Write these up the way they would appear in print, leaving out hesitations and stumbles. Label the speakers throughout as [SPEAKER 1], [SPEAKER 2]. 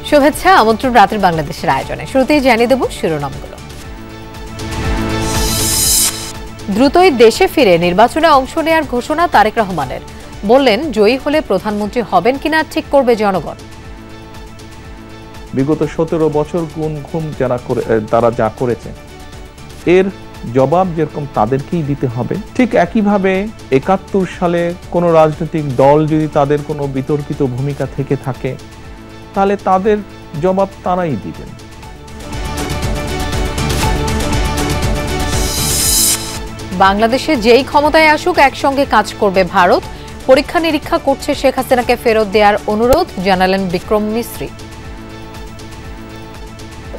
[SPEAKER 1] শুভেচ্ছা আমন্ত্রণ রাতের বাংলাদেশের আয়োজনে। শুরুতেই জানিয়ে দেব শিরোনামগুলো। দ্রুতই দেশে ফিরে নির্বাচনে অংশ নেয়ার ঘোষণা তারেক রহমানের। বললেন, জয়ী হলে প্রধানমন্ত্রী হবেন কিনা ঠিক করবে জনগণ।
[SPEAKER 2] বিগত 17 বছর গুম তারা যা করেছে এর জবাব যেরকম তাদেরকেই দিতে হবে, ঠিক একইভাবে 71 সালে কোনো রাজনৈতিক দল যদি তাদের কোনো বিতর্কিত ভূমিকা থেকে থাকে তাহলে তাদের জবাব তারাই দিবেন।
[SPEAKER 1] বাংলাদেশে যেই ক্ষমতায় আসুক একসঙ্গে কাজ করবে ভারত। পরীক্ষা নিরীক্ষা করছে শেখ হাসিনাকে ফেরত দেওয়ার অনুরোধ জানালেন বিক্রম মিস্ত্রি।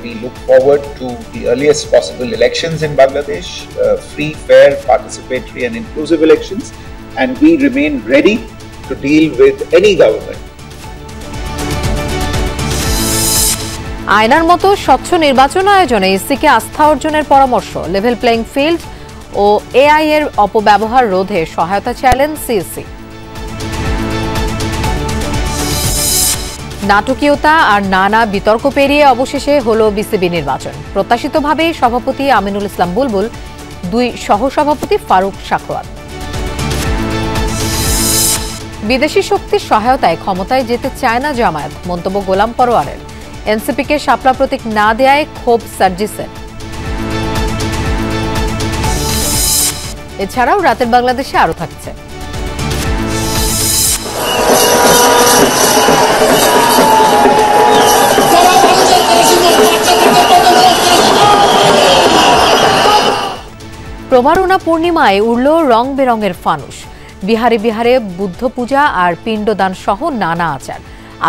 [SPEAKER 3] We look forward to the earliest possible elections in Bangladesh, free, fair, participatory and inclusive elections, and we remain ready to deal with any government.
[SPEAKER 1] আয়নার মতো স্বচ্ছ নির্বাচন আয়োজনে ইসিকে আস্থা অর্জনের পরামর্শ। লেভেল প্লেইং ফিল্ড ও এআই এর অপব্যবহার রোধে সহায়তা চাইলেন সিইসি। নাটকীয়তা আর নানা বিতর্ক পেরিয়ে অবশেষে হলো বিসিবি নির্বাচন। প্রত্যাশিতভাবে সভাপতি আমিনুল ইসলাম বুলবুল, 2 সহসভাপতি ফারুক সাখওয়াত। বিদেশি শক্তির সহায়তায় ক্ষমতায় যেতে চায় না জামায়াত, মন্তব্য গোলাম পরোয়ারের। এনসিপিকে শাপলা প্রতীক না দেয়ায় ক্ষোভ সার্জিসের। এছাড়াও রাতের বাংলাদেশে আরো থাকছে। প্রবারণা পূর্ণিমায় উড়ল রং বেরঙের ফানুস। বিহারে বিহারে বুদ্ধ পূজা আর পিণ্ডদান সহ নানা আচার।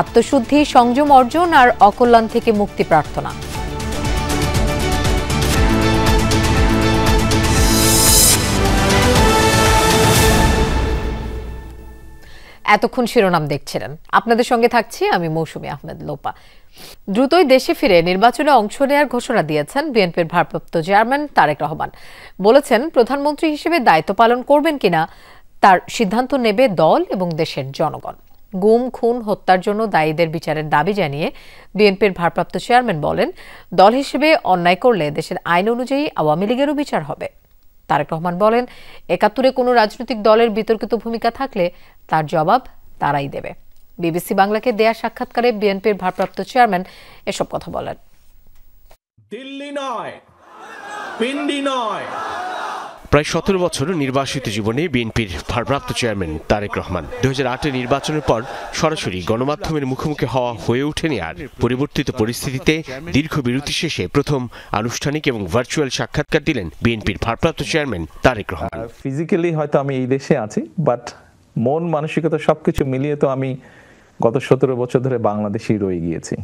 [SPEAKER 1] আত্মশুদ্ধি, সংযম অর্জন আর অকল্যাণ থেকে মুক্তি প্রার্থনা। এতক্ষণ শিরোনাম দেখছিলেন, আপনাদের সঙ্গে থাকছি আমি মৌসুমী আহমেদ লোপা। দ্রুতই দেশে ফিরে নির্বাচনে অংশ নেওয়ার ঘোষণা দিয়েছেন বিএনপির ভারপ্রাপ্ত চেয়ারম্যান তারেক রহমান। বলেছেন, প্রধানমন্ত্রী হিসেবে দায়িত্ব পালন করবেন কিনা তার সিদ্ধান্ত নেবে দল এবং দেশের জনগণ। গুম, খুন, হত্যার জন্য দায়ীদের বিচারের দাবি জানিয়ে বিএনপির ভারপ্রাপ্ত চেয়ারম্যান বলেন, দল হিসেবে অন্যায় করলে দেশের আইন অনুযায়ী আওয়ামী লীগেরও বিচার হবে। তারেক রহমান বলেন, 71-এ কোনো রাজনৈতিক দলের বিতর্কিত ভূমিকা থাকলে তার জবাব তারাই দেবে। বিবিসি বাংলাকে দেয়া সাক্ষাৎকারে বিএনপির ভারপ্রাপ্ত চেয়ারম্যান এসব কথা বলেন।
[SPEAKER 4] দিল্লি নয়, পিন্ডি নয়।
[SPEAKER 5] প্রায় 17 বছর নির্বাসিত জীবনে বিএনপির ভারপ্রাপ্ত চেয়ারম্যান তারেক রহমান 2008 নির্বাচনের পর সরাসরি গণমাধ্যমের মুখোমুখি হওয়া হয়ে ওঠেনি আর। পরিবর্তিত পরিস্থিতিতে দীর্ঘ বিরতি শেষে প্রথম আনুষ্ঠানিক এবং ভার্চুয়াল সাক্ষাৎকার দিলেন বিএনপির ভারপ্রাপ্ত চেয়ারম্যান তারেক রহমান।
[SPEAKER 2] ফিজিক্যালি হয়তো আমি এই দেশে আছি, বাট মন মানসিকতা সবকিছু মিলিয়ে তো আমি গত 17 বছর ধরে বাংলাদেশেই রয়ে গিয়েছি।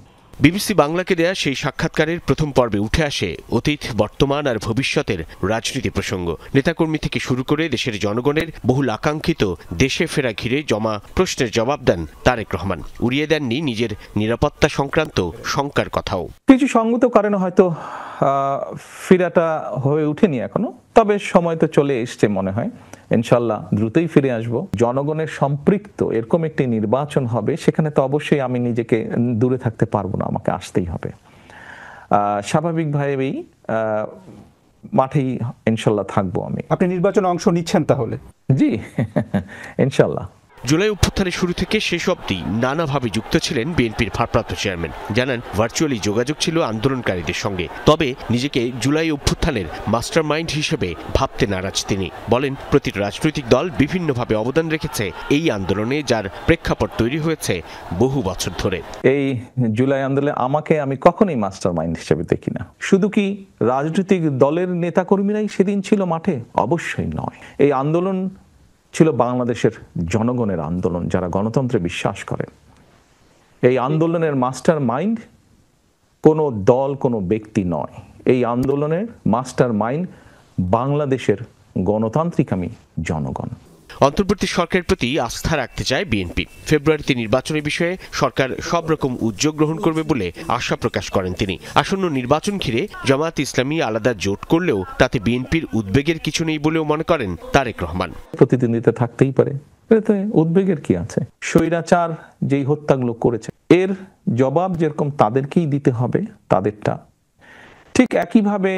[SPEAKER 5] বিবিসি বাংলাকে দেয়া সেই সাক্ষাৎকারের প্রথম পর্বে উঠে আসে অতীত, বর্তমান আর ভবিষ্যতের রাজনীতি প্রসঙ্গ। নেতাকর্মী থেকে শুরু করে দেশের জনগণের বহুল আকাঙ্ক্ষিত দেশে ফেরা ঘিরে জমা প্রশ্নের জবাব দেন তারেক রহমান। উড়িয়ে দেননি নিজের নিরাপত্তা সংক্রান্ত শঙ্কার কথাও।
[SPEAKER 2] কিছু সঙ্গত কারণে হয়তো ফিরাটা হয়ে ওঠেনি এখনো, তবে সময় তো চলে এসছে মনে হয়। ইনশাল্লাহ দ্রুতই ফিরে আসব। জনগণের সম্পৃক্ত এরকম একটি নির্বাচন হবে, সেখানে তো অবশ্যই আমি নিজেকে দূরে থাকতে পারবো না, আমাকে আসতেই হবে। স্বাভাবিকভাবেই মাঠেই ইনশাল্লাহ থাকবো আমি।
[SPEAKER 6] আপনি নির্বাচনে অংশ নিচ্ছেন তাহলে?
[SPEAKER 2] জি, ইনশাল্লাহ।
[SPEAKER 5] জুলাই অভ্যুত্থানের শুরু থেকে শেষ অবধি নানাভাবে যুক্ত ছিলেন বিএনপির ভারপ্রাপ্ত চেয়ারম্যান। জানান, ভার্চুয়ালি যোগাযোগ ছিল আন্দোলনকারীদের সঙ্গে, তবে নিজেকে জুলাই অভ্যুত্থানের মাস্টার মাইন্ড হিসেবে ভাবতে নারাজ তিনি। বলেন, প্রতিটি রাজনৈতিক দল বিভিন্নভাবে অবদান রেখেছে এই আন্দোলনে, যার প্রেক্ষাপট তৈরি হয়েছে বহু বছর ধরে।
[SPEAKER 2] এই জুলাই আন্দোলনে আমি কখনোই মাস্টার মাইন্ড হিসেবে দেখি না। শুধু কি রাজনৈতিক দলের নেতাকর্মীরাই সেদিন ছিল মাঠে? অবশ্যই নয়। এই আন্দোলন ছিল বাংলাদেশের জনগণের আন্দোলন, যারা গণতন্ত্রে বিশ্বাস করে। এই আন্দোলনের মাস্টার মাইন্ড কোনো দল, কোনো ব্যক্তি নয়। এই আন্দোলনের মাস্টার মাইন্ড বাংলাদেশের গণতান্ত্রিক জনগণ।
[SPEAKER 5] অন্তর্বর্তী সরকারের প্রতি আস্থা রাখতে চায় বিএনপি। ফেব্রুয়ারিতে নির্বাচনের বিষয়ে সরকার সব রকম উদ্যোগ গ্রহণ করবে বলে আশা প্রকাশ করেন তিনি। আসন্ন নির্বাচন ঘিরে জামায়াত ইসলামী আলাদা জোট করলেও তাতে বিএনপির উদ্বেগের কিছু নেই বলেও মনে করেন তারেক রহমান।
[SPEAKER 2] প্রতিদ্বন্দ্বিতা থাকতেই পারে, এতে উদ্বেগের কি আছে? স্বৈরাচার যেই হত্যাগুলো করেছে এর জবাব যেরকম তাদেরকেই দিতে হবে তাদেরটা, ঠিক একইভাবে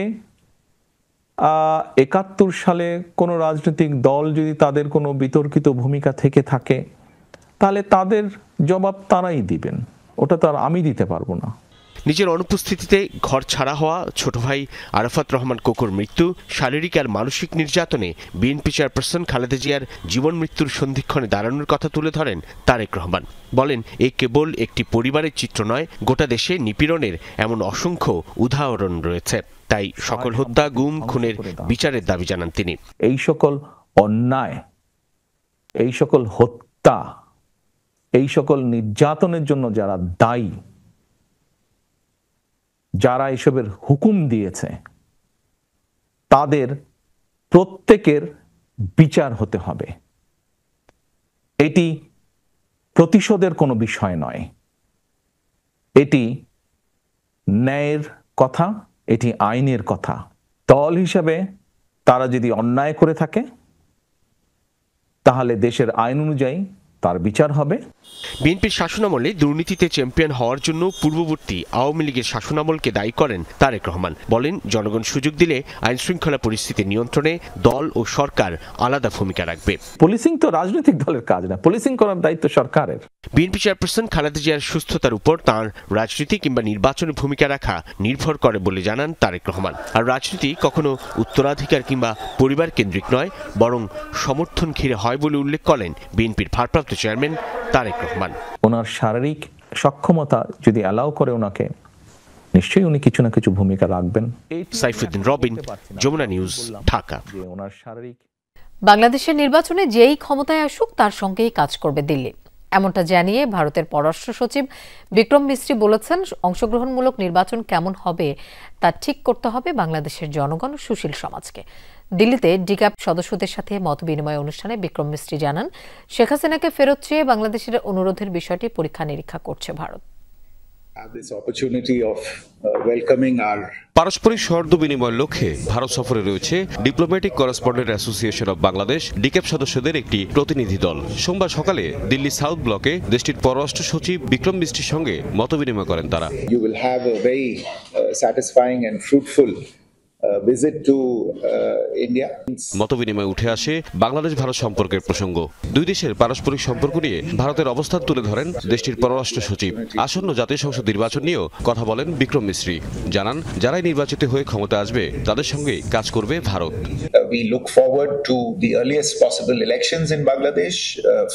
[SPEAKER 2] ৭১ সালে কোনো রাজনৈতিক দল যদি তাদের কোনো বিতর্কিত ভূমিকা থেকে থাকে তাহলে তাদের জবাব তারাই দিবেন, ওটা তো আর আমি দিতে পারবো না।
[SPEAKER 5] নিজের অনুপস্থিতিতে ঘর ছাড়া হওয়া ছোট ভাই আরাফাত রহমান কোকোর মৃত্যু, শারীরিক আর মানসিক নির্যাতনে বিএনপি চেয়ারপারসন খালেদা জিয়ার জীবন মৃত্যুর সন্ধিক্ষণে দাঁড়ানোর কথা তুলে ধরেন তারেক রহমান। বলেন, এ কেবল একটি পরিবারের চিত্র নয়, গোটা দেশে নিপীড়নের এমন অসংখ্য উদাহরণ রয়েছে। তাই সকল হত্যা, গুম, খুনের বিচারের দাবি জানান তিনি।
[SPEAKER 2] এই সকল অন্যায়, এই সকল হত্যা, এই সকল নির্যাতনের জন্য যারা দায়ী, যারা এসবের হুকুম দিয়েছে, তাদের প্রত্যেকের বিচার হতে হবে। এটি প্রতিশোধের কোনো বিষয় নয়, এটি ন্যায়ের কথা, এটি আইনের কথা। দল হিসাবে তারা যদি অন্যায় করে থাকে তাহলে দেশের আইন অনুযায়ী তার বিচার হবে।
[SPEAKER 5] বিএনপির শাসনামলে দুর্নীতিতে চ্যাম্পিয়ন হওয়ার জন্য পূর্ববর্তী আওয়ামী লীগের শাসনামলকে দায়ী করেন তারেক রহমান। বলেন, জনগণ সুযোগ দিলে আইন শৃঙ্খলা পরিস্থিতি নিয়ন্ত্রণে দল ও সরকার আলাদা ভূমিকা রাখবে।
[SPEAKER 2] পুলিশিং তো রাজনৈতিক দলের কাজ না, পুলিশিং করার দায়িত্ব সরকারের।
[SPEAKER 5] বিএনপি চেয়ারপারসন খালেদা জিয়ার সুস্থতার উপর তাঁর রাজনীতি কিংবা নির্বাচনে ভূমিকা রাখা নির্ভর করে বলে জানান তারেক রহমান। আর রাজনীতি কখনো উত্তরাধিকার কিংবা পরিবার কেন্দ্রিক নয়, বরং সমর্থন ঘিরে হয় বলে উল্লেখ করেন বিএনপির ভারপ্রাপ্ত চেয়ারম্যান তারেক রহমান।
[SPEAKER 2] ওনার শারীরিক সক্ষমতা যদি অ্যালাউ করে ওনাকে, নিশ্চয়ই উনি কিছু না কিছু ভূমিকা রাখবেন।
[SPEAKER 5] সাইফুদ্দিন রবিন, যমুনা নিউজ, ঢাকা।
[SPEAKER 2] ওনার শারীরিক
[SPEAKER 1] বাংলাদেশের নির্বাচনে যেই ক্ষমতায় আসুক তার সঙ্গেই কাজ করবে দিল্লি, এমনটা জানিয়ে ভারতের পররাষ্ট্র সচিব বিক্রম মিস্ত্রি বলেছেন, অংশগ্রহণমূলক নির্বাচন কেমন হবে তা ঠিক করতে হবে বাংলাদেশের জনগণ ও সুশীল সমাজকে। দিল্লিতে ডিক্যাপ সদস্যদের সাথে মত বিনিময় অনুষ্ঠানে বিক্রম মিস্ত্রি জানান, শেখ হাসিনাকে ফেরত চেয়ে বাংলাদেশের অনুরোধের বিষয়টি পরীক্ষা নিরীক্ষা করছে ভারত।
[SPEAKER 7] পারস্পরিক সৌহার্দ্য বিনিময়ের লক্ষ্যে ভারত সফরে রয়েছে diplomatic correspondent association of Bangladesh ডিক্যাপ সদস্যদের একটি প্রতিনিধি দল। সোমবার সকালে দিল্লি সাউথ ব্লকে দেশটির পররাষ্ট্র সচিব বিক্রম মিস্ত্রির সঙ্গে মতবিনিময় করেন তারা।
[SPEAKER 3] You will have a very satisfying and fruitful visit to India.
[SPEAKER 7] মতবিনিময়ে উঠে আসে বাংলাদেশ ভারত সম্পর্কের প্রসঙ্গ। দুই দেশের পারস্পরিক সম্পর্ক নিয়ে ভারতের অবস্থান তুলে ধরেন দেশটির পররাষ্ট্র সচিব। আসন্ন জাতীয় সংসদ নির্বাচন নিয়েও কথা বলেন বিক্রম মিস্ত্রি। জানান, যারাই নির্বাচিত হয়ে ক্ষমতা আসবে তাদের সঙ্গে কাজ করবে Bharat.
[SPEAKER 3] We look forward to the earliest possible elections in Bangladesh,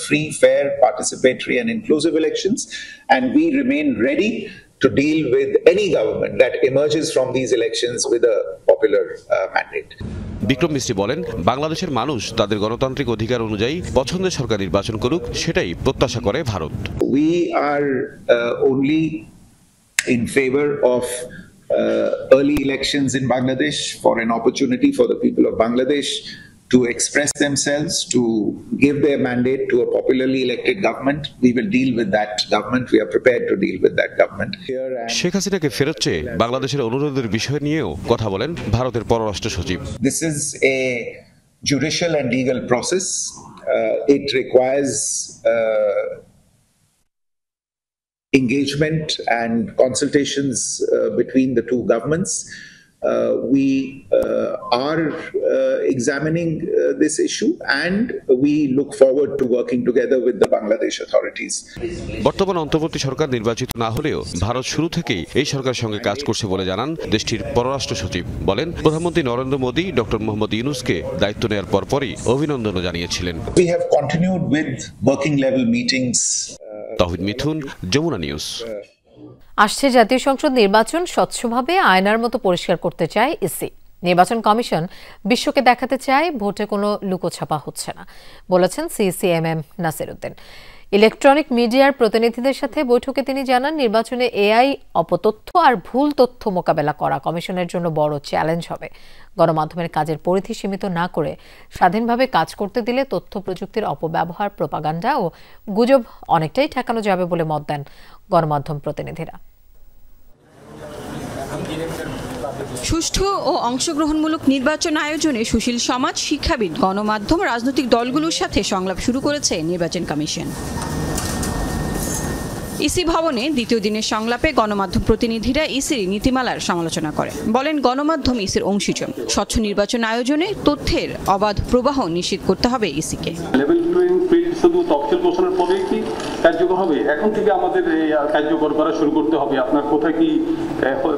[SPEAKER 3] free, fair, participatory and inclusive elections, and we remain ready to deal with any government that emerges from these elections with a popular mandate.
[SPEAKER 7] Vikram মিস্ত্রি বলেন, বাংলাদেশের মানুষ তাদের গণতান্ত্রিক অধিকার অনুযায়ী পছন্দের সরকার নির্বাচন করুক, সেটাই প্রত্যাশা করে Bharat.
[SPEAKER 3] We are only in favor of early elections in Bangladesh for an opportunity for the people of Bangladesh to express themselves, to give their mandate to a popularly elected government. We will deal with that government. We are prepared to deal with that government.
[SPEAKER 7] Sheikh হাসিনাকে ফেরত চেয়ে বাংলাদেশের অনুরোধের বিষয় নিয়েও কথা বলেন ভারতের পররাষ্ট্র সচিব।
[SPEAKER 3] This is a judicial and legal process. It requires engagement and consultations between the two governments. We are examining this issue and we look forward to working together with the Bangladesh authorities.
[SPEAKER 7] বর্তমান অন্তর্বর্তী সরকার নির্বাচিত না হলেও ভারত শুরু থেকেই এই সরকারের সঙ্গে কাজ করছে বলে জানান দেশটির পররাষ্ট্র সচিব। বলেন, প্রধানমন্ত্রী নরেন্দ্র মোদী ডক্টর মোহাম্মদ ইউনূসকে দায়িত্ব নেওয়ার পরপরই অভিনন্দনও জানিয়েছিলেন।
[SPEAKER 3] We have continued with working level meetings.
[SPEAKER 7] Tahid Mithun, Jamuna news.
[SPEAKER 1] আসছে জাতীয় সংসদ নির্বাচন স্বচ্ছভাবে আয়নার মতো পরিষ্কার করতে চায় ইসি। নির্বাচন কমিশন বিশ্বকে দেখাতে চায় ভোটে কোনো লুকোছাপা হচ্ছে না, বলেছেন সিসিএমএম নাসির উদ্দিন। ইলেকট্রনিক মিডিয়ার প্রতিনিধিদের সাথে বৈঠকে তিনি জানান, নির্বাচনে এআই, অপতথ্য আর ভুল তথ্য মোকাবেলা করা কমিশনের জন্য বড় চ্যালেঞ্জ হবে। গণমাধ্যমের কাজের পরিধি সীমিত না করে স্বাধীনভাবে কাজ করতে দিলে তথ্য প্রযুক্তির অপব্যবহার, প্রোপাগান্ডা ও গুজব অনেকটাই ঠেকানো যাবে বলে মত দেন গণমাধ্যম প্রতিনিধিরা।
[SPEAKER 8] সুষ্ঠু ও অংশগ্রহণমূলক নির্বাচন আয়োজনে সুশীল সমাজ, শিক্ষাবিদ, গণমাধ্যম, রাজনৈতিক দলগুলোর সাথে সংলাপ শুরু করেছে নির্বাচন কমিশন। ইসি ভবনে দ্বিতীয় দিনের সংলাপে গণমাধ্যম প্রতিনিধিরা ইসির নীতিমালার সমালোচনা করেন। বলেন গণমাধ্যম ইসির অংশীজন। স্বচ্ছ নির্বাচন আয়োজনে তথ্যের অবাধ প্রবাহ নিশ্চিত করতে হবে ইসিকে।
[SPEAKER 9] লেভেল প্লেইং ফিল্ড শুধু তফসিল ঘোষণার পরে কি কার্যকর হবে? এখন থেকে আমাদের কার্যকর করা শুরু করতে হবে। আপনার কোথায় কি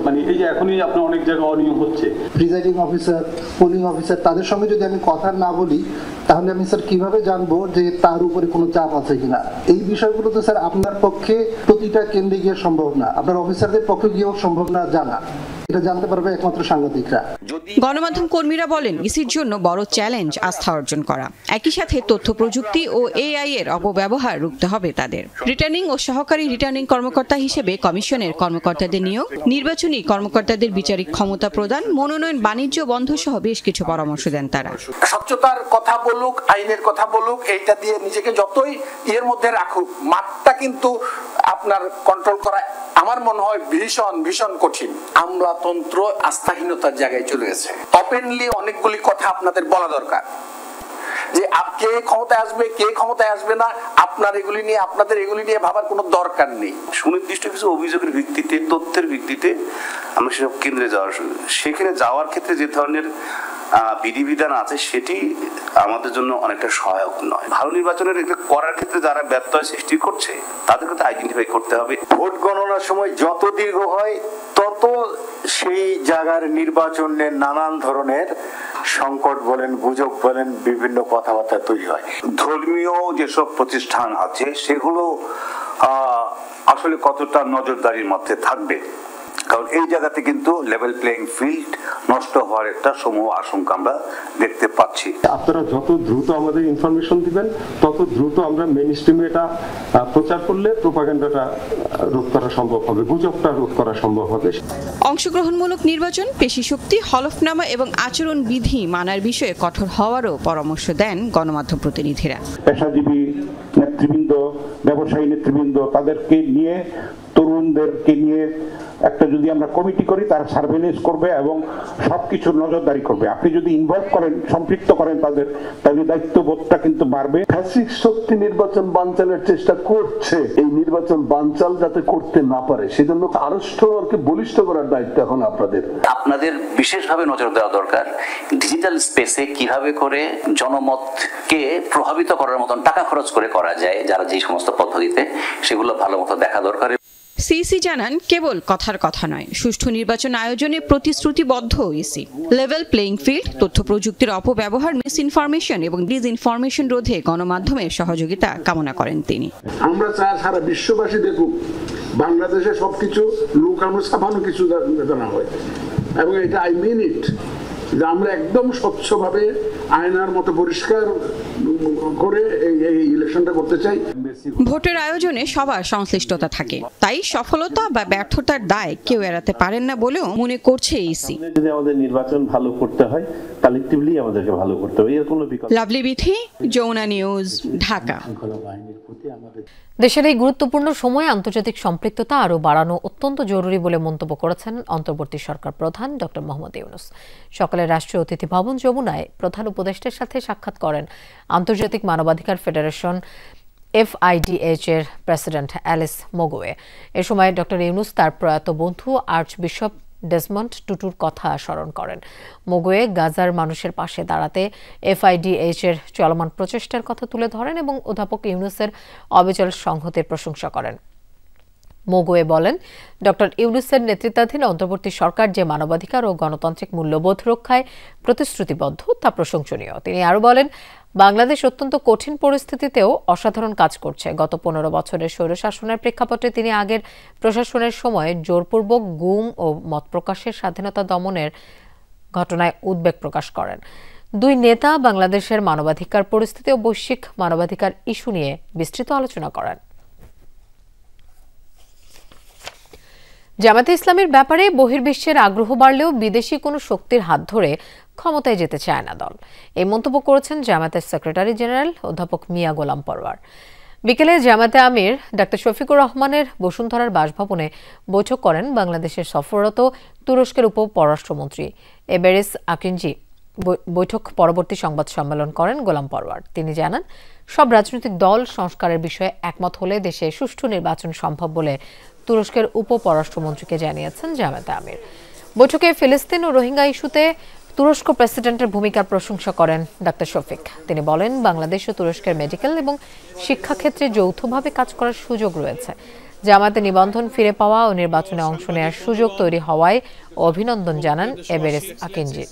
[SPEAKER 9] মানে এই যে এখনই আপনার অনেক জায়গায় অনিয়ম হচ্ছে,
[SPEAKER 10] প্রিজাইডিং অফিসার, পোলিং অফিসার তাদের সঙ্গে যদি আমি কথা না বলি তাহলে আমি স্যার কিভাবে জানবো যে তার উপরে কোনো চাপ আছে কিনা? এই বিষয়গুলো তো স্যার আপনার পক্ষে প্রতিটা কেন্দ্রে গিয়ে সম্ভব না, আপনার অফিসারদের পক্ষে গিয়েও সম্ভব না জানা। এটা জানতে পারবে একমাত্র সাংবাদিকরা।
[SPEAKER 8] গণমাধ্যম কর্মীরা বলেন ইসির জন্য বড় চ্যালেঞ্জ আস্থা অর্জন করা। একই সাথে তথ্য প্রযুক্তি ও এআই এর অপব্যবহার রুখতে হবে তাদের। রিটার্নিং ও সহকারী রিটার্নিং কর্মকর্তা হিসেবে কমিশনের কর্মকর্তাদের নিয়োগ, নির্বাচনী কর্মকর্তাদের বিচারিক ক্ষমতা প্রদান, মনোনয়ন বাণিজ্য বন্ধ সহ বেশ কিছু পরামর্শ দেন তারা।
[SPEAKER 11] স্বচ্ছতার কথা বলুক, আইনের কথা বলুক, এইটা দিয়ে নিজেকে যতই এর মধ্যে রাখুক, মাঠটা কিন্তু আপনার কন্ট্রোল করা আমার মনে হয় ভীষণ ভীষণ কঠিন। আমলাতন্ত্র আস্থাহীনতার জায়গায় চলে গেছে। ওপেনলি অনেকগুলি কথা আপনাদের বলা দরকার যে কে ক্ষমতায় আসবে, কে ক্ষমতায় আসবে না, আপনাদের এগুলি নিয়ে ভাবার কোনো দরকার নেই।
[SPEAKER 12] সুনির্দিষ্ট কিছু অভিযোগের ভিত্তিতে, তথ্যের ভিত্তিতে আমরা সেসব কেন্দ্রে সেখানে যাওয়ার ক্ষেত্রে যে ধরনের বিধিবিধান আছে সেটি আমাদের জন্য অনেকটা সহায়ক নয়। ভালো নির্বাচনের করার ক্ষেত্রে যারা ব্যত্যয় সৃষ্টি করছে তাদেরকে তো আইডেন্টিফাই করতে হবে।
[SPEAKER 11] ভোট গণনার সময় যত দীর্ঘ হয় তত সেই জায়গার নির্বাচনের নানান ধরনের সংকট বলেন, গুজব বলেন, বিভিন্ন কথাবার্তা তৈরি হয়।
[SPEAKER 12] ধর্মীয় যেসব প্রতিষ্ঠান আছে সেগুলো আসলে কতটা নজরদারির মধ্যে থাকবে, কারণ এই জায়গাতে কিন্তু লেভেল প্লেইং ফিল্ড নষ্ট হওয়ার একটা সমূহ আশঙ্কা আমরা দেখতে পাচ্ছি।
[SPEAKER 9] আপনারা যত দ্রুত আমাদের ইনফরমেশন দিবেন তত দ্রুত আমরা মেইন স্ট্রিমে এটা প্রচার করলে প্রোপাগান্ডাটা রোধ করা সম্ভব হবে, গুজবটা রোধ করা সম্ভব হবে।
[SPEAKER 8] অংশগ্রহণমূলক নির্বাচন, পেশি শক্তি, হলফনামা এবং আচরণ বিধি মানার বিষয়ে কঠোর হওয়ারও পরামর্শ দেন গণমাধ্যম প্রতিনিধিরা।
[SPEAKER 9] পেশাজীবী নেতৃবৃন্দ, ব্যবসায়ী নেতৃবৃন্দ তাদেরকে নিয়ে, তরুণদেরকে নিয়ে একটা যদি আমরা কমিটি করি তারা সার্ভেলেন্স করবে এবং সবকিছু নজরদারি করবে। আপনি যদি ইনভলভ করেন, সম্পৃক্ত করেন তাদের, তাহলে দায়িত্ববোধটা কিন্তু বাড়বে।
[SPEAKER 13] ফ্যাসিস্ট শক্তি নির্বাচন বানচালের চেষ্টা করছে, এই নির্বাচন বানচাল যাতে করতে না পারে সেজন্য আরো বলিষ্ঠ করার দায়িত্ব এখন
[SPEAKER 12] আপনাদের বিশেষভাবে নজর দেওয়া দরকার। ডিজিটাল স্পেসে কিভাবে করে জনমতকে প্রভাবিত করার মতন টাকা খরচ করে করা যায়, যারা যে সমস্ত পদ্ধতিতে, সেগুলো ভালো মতো দেখা দরকার।
[SPEAKER 8] সিইসি জানান কেবল কথার কথা নয়, সুষ্ঠু নির্বাচন আয়োজনে প্রতিশ্রুতিবদ্ধ ইসি। লেভেল প্লেইং ফিল্ড, তথ্য প্রযুক্তির অপব্যবহার, মিসইনফরমেশন এবং ডিসইনফরমেশন রোধে গণমাধ্যমের সহযোগিতা কামনা করেন তিনি।
[SPEAKER 13] আমরা চাই সারা বিশ্ববাসী দেখুক বাংলাদেশে সবকিছু লুকানো ছাপানো কিছু জানা হয়, এবং এটা আই মিন ইট, যে আমরা একদম স্বচ্ছভাবে আয়নার মতো পরিষ্কার করে এই ইলেকশনটা করতে চাই।
[SPEAKER 8] ভোটের আয়োজনে সবার সংশ্লিষ্টতা থাকে, তাই সফলতা বা ব্যর্থতার দায় কেউ এড়াতে পারেন না বলেও মনে করছে ইসি।
[SPEAKER 9] যদি আমাদের নির্বাচন ভালো করতে হয় কালেক্টিভলি আমাদেরকে ভালো করতে হবে, এর কোনো বিকল্প।
[SPEAKER 8] লাভলি বিথি, যমুনা নিউজ, ঢাকা।
[SPEAKER 1] দেশের এই গুরুত্বপূর্ণ সময়ে আন্তর্জাতিক সম্পৃক্ততা আরও বাড়ানো অত্যন্ত জরুরি বলে মন্তব্য করেছেন অন্তর্বর্তী সরকার প্রধান ডক্টর মোহাম্মদ ইউনূস। সকালে রাষ্ট্রীয় অতিথি ভবন যমুনায় প্রধান উপদেষ্টার সাথে সাক্ষাৎ করেন আন্তর্জাতিক মানবাধিকার ফেডারেশন FIDH এর প্রেসিডেন্ট অ্যালিস মোগোয়ে। এ সময় ডক্টর ইউনূস তার প্রয়াত বন্ধু আর্চবিশপ ডেসমন্ড টুটুর কথা স্মরণ করেন। মোগোয়ে গাজার মানুষের পাশে দাঁড়াতে FIDH এর চলমান প্রচেষ্টার কথা তুলে ধরেন এবং অধ্যাপক ইউনূসের অবিচল সংহতির প্রশংসা করেন। মোগোয়ে বলেন, ডক্টর ইউনূসের নেতৃত্বাধীন অন্তর্বর্তী সরকার যে মানবাধিকার ও গণতান্ত্রিক মূল্যবোধ রক্ষায় প্রতিশ্রুতিবদ্ধ তা প্রশংসনীয়। তিনি আরও বলেন, বাংলাদেশ অত্যন্ত কঠিন পরিস্থিতিতেও অসাধারণ কাজ করছে। গত 15 বছরের স্বৈরশাসনের প্রেক্ষাপটে তিনি আগের প্রশাসনের সময় জোরপূর্বক গুম ও মত প্রকাশের স্বাধীনতা দমনের ঘটনায় উদ্বেগ প্রকাশ করেন। দুই নেতা বাংলাদেশের মানবাধিকার পরিস্থিতি ও বৈশ্বিক মানবাধিকার ইস্যু নিয়ে বিস্তৃত আলোচনা করেন। জামায়াতে ইসলামের ব্যাপারে বহির্বিশ্বের আগ্রহ বাড়লেও বিদেশি কোনো শক্তির হাত ধরে ক্ষমতায় যেতে চায় না দল। এই মন্তব্য করেছেন জামায়াতের সেক্রেটারি জেনারেল অধ্যাপক মিয়া গোলাম পরওয়ার। বিকেলে জামায়াতে আমির ডাক্তার শফিকুর রহমানের বসুন্ধরার বাসভবনে বৈঠক করেন বাংলাদেশের সফররত তুরস্কের উপ পররাষ্ট্রমন্ত্রী এবেরিস আকিনজি। বৈঠক পরবর্তী সংবাদ সম্মেলন করেন গোলাম পরওয়ার। তিনি জানান, সব রাজনৈতিক দল সংস্কারের বিষয়ে একমত হলে দেশে সুষ্ঠু নির্বাচন সম্ভব বলে তুরস্কের উপপররাষ্ট্রমন্ত্রীকে জানিয়েছেন জামায়াতে আমির। বৈঠকে ফিলিস্তিন ও রোহিঙ্গা ইস্যুতে তুরস্ক প্রেসিডেন্টের ভূমিকার প্রশংসা করেন ডক্টর শফিক। তিনি বলেন, বাংলাদেশ ও তুরস্কের মেডিকেল এবং শিক্ষাক্ষেত্রে যৌথভাবে কাজ করার সুযোগ রয়েছে। জামায়াতে নিবন্ধন ফিরে পাওয়া ও নির্বাচনে অংশ নেওয়ার সুযোগ তৈরি হওয়ায় অভিনন্দন জানান এবেরেস আকিনজি।